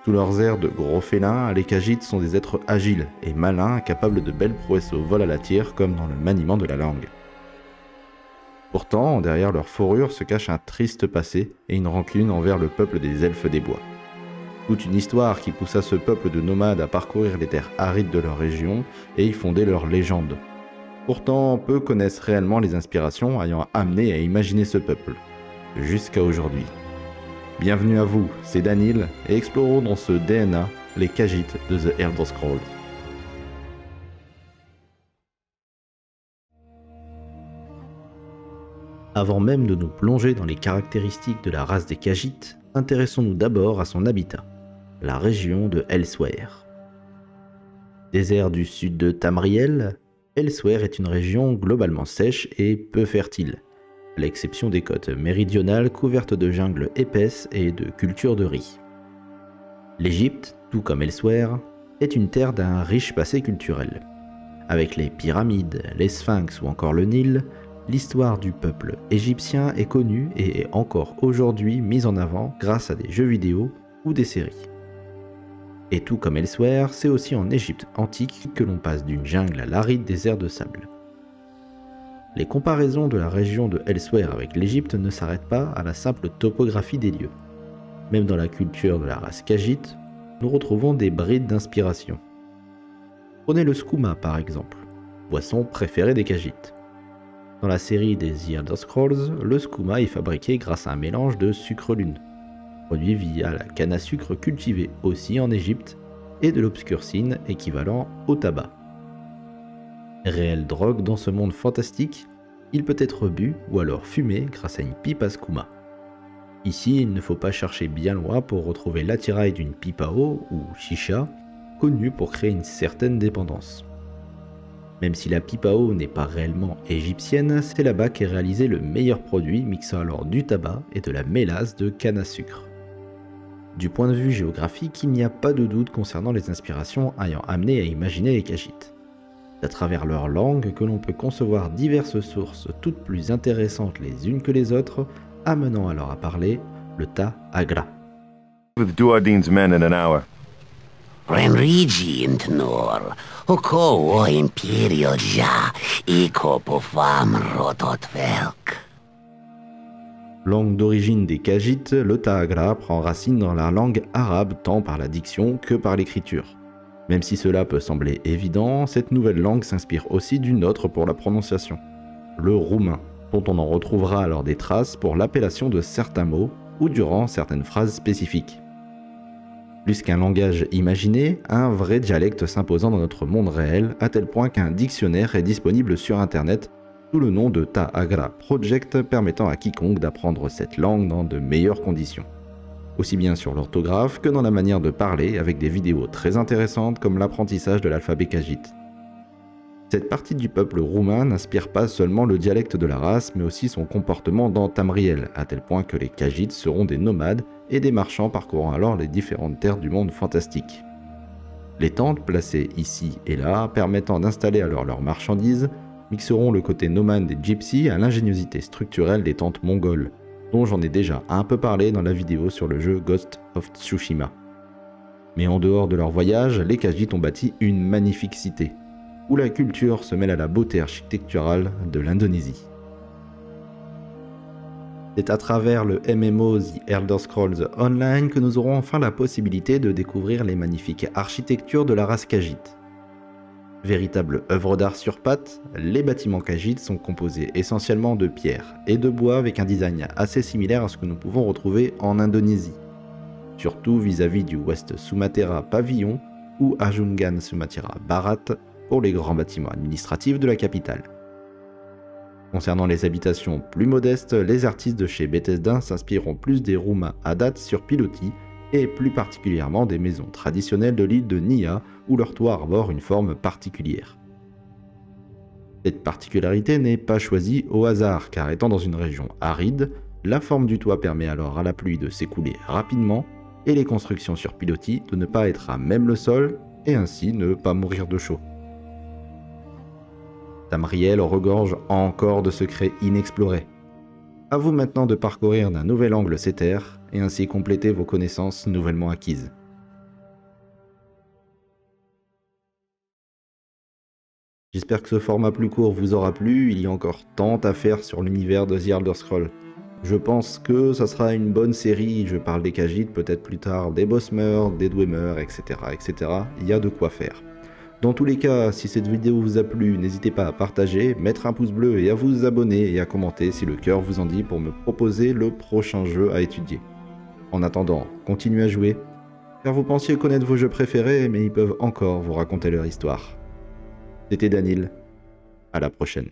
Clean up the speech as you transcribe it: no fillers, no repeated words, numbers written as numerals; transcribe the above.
Sous leurs airs de gros félins, les Khajiits sont des êtres agiles et malins, capables de belles prouesses au vol à la tire comme dans le maniement de la langue. Pourtant, derrière leur fourrure se cache un triste passé et une rancune envers le peuple des Elfes des Bois. Toute une histoire qui poussa ce peuple de nomades à parcourir les terres arides de leur région et y fonder leur légende. Pourtant, peu connaissent réellement les inspirations ayant amené à imaginer ce peuple, jusqu'à aujourd'hui. Bienvenue à vous, c'est Daniel, et explorons dans ce DNA les Khajiits de The Elder Scrolls. Avant même de nous plonger dans les caractéristiques de la race des Khajiits, intéressons-nous d'abord à son habitat, la région de Elsweyr. Désert du sud de Tamriel, Elsweyr est une région globalement sèche et peu fertile, à l'exception des côtes méridionales couvertes de jungles épaisses et de cultures de riz. L'Égypte, tout comme Elsweyr, est une terre d'un riche passé culturel. Avec les pyramides, les sphinx ou encore le Nil, l'histoire du peuple égyptien est connue et est encore aujourd'hui mise en avant grâce à des jeux vidéo ou des séries. Et tout comme Elsweyr, c'est aussi en Égypte antique que l'on passe d'une jungle à l'aride désert de sable. Les comparaisons de la région de Elsweyr avec l'Égypte ne s'arrêtent pas à la simple topographie des lieux. Même dans la culture de la race Khajiit, nous retrouvons des brides d'inspiration. Prenez le skouma par exemple, boisson préférée des Khajiits. Dans la série des The Elder Scrolls, le skouma est fabriqué grâce à un mélange de sucre-lune, produit via la canne à sucre cultivée aussi en Égypte, et de l'obscurcine équivalent au tabac. Réelle drogue dans ce monde fantastique, il peut être bu ou alors fumé grâce à une pipe à skouma. Ici, il ne faut pas chercher bien loin pour retrouver l'attirail d'une pipe à eau, ou chicha, connue pour créer une certaine dépendance. Même si la pipe à eau n'est pas réellement égyptienne, c'est là-bas qu'est réalisé le meilleur produit mixant alors du tabac et de la mélasse de canne à sucre. Du point de vue géographique, il n'y a pas de doute concernant les inspirations ayant amené à imaginer les Khajiits. C'est à travers leur langue que l'on peut concevoir diverses sources toutes plus intéressantes les unes que les autres, amenant alors à parler le Ta-Agra. With Duardin's men in an hour. Renrigi intnor, oko o imperio ja, iko pofam rototvelk. Langue d'origine des Khajiits, le Ta-Agra prend racine dans la langue arabe tant par la diction que par l'écriture. Même si cela peut sembler évident, cette nouvelle langue s'inspire aussi d'une autre pour la prononciation, le roumain, dont on en retrouvera alors des traces pour l'appellation de certains mots ou durant certaines phrases spécifiques. Plus qu'un langage imaginé, un vrai dialecte s'imposant dans notre monde réel, à tel point qu'un dictionnaire est disponible sur internet sous le nom de Ta-Agra Project, permettant à quiconque d'apprendre cette langue dans de meilleures conditions. Aussi bien sur l'orthographe que dans la manière de parler, avec des vidéos très intéressantes comme l'apprentissage de l'alphabet Khajiit. Cette partie du peuple roumain n'inspire pas seulement le dialecte de la race, mais aussi son comportement dans Tamriel, à tel point que les Khajiits seront des nomades et des marchands parcourant alors les différentes terres du monde fantastique. Les tentes placées ici et là, permettant d'installer alors leurs marchandises, mixeront le côté nomade des gypsies à l'ingéniosité structurelle des tentes mongoles, dont j'en ai déjà un peu parlé dans la vidéo sur le jeu Ghost of Tsushima. Mais en dehors de leur voyage, les Khajiits ont bâti une magnifique cité, où la culture se mêle à la beauté architecturale de l'Indonésie. C'est à travers le MMO The Elder Scrolls Online que nous aurons enfin la possibilité de découvrir les magnifiques architectures de la race Khajiit. Véritable œuvre d'art sur pattes, les bâtiments Khajiit sont composés essentiellement de pierre et de bois avec un design assez similaire à ce que nous pouvons retrouver en Indonésie, surtout vis-à-vis du West Sumatra Pavillon ou Ajungan Sumatra Barat pour les grands bâtiments administratifs de la capitale. Concernant les habitations plus modestes, les artistes de chez Bethesda s'inspireront plus des Roumains Haddad sur pilotis et plus particulièrement des maisons traditionnelles de l'île de Nia où leur toit arbore une forme particulière. Cette particularité n'est pas choisie au hasard car étant dans une région aride, la forme du toit permet alors à la pluie de s'écouler rapidement et les constructions sur pilotis de ne pas être à même le sol et ainsi ne pas mourir de chaud. Tamriel regorge encore de secrets inexplorés. À vous maintenant de parcourir d'un nouvel angle ces terres et ainsi compléter vos connaissances nouvellement acquises. J'espère que ce format plus court vous aura plu, il y a encore tant à faire sur l'univers de The Elder Scrolls. Je pense que ça sera une bonne série, je parle des Khajiit, peut-être plus tard des Bosmer, des Dwemer, etc., etc. Il y a de quoi faire. Dans tous les cas, si cette vidéo vous a plu, n'hésitez pas à partager, mettre un pouce bleu et à vous abonner et à commenter si le cœur vous en dit pour me proposer le prochain jeu à étudier. En attendant, continuez à jouer, car vous pensiez connaître vos jeux préférés, mais ils peuvent encore vous raconter leur histoire. C'était Daniel, à la prochaine.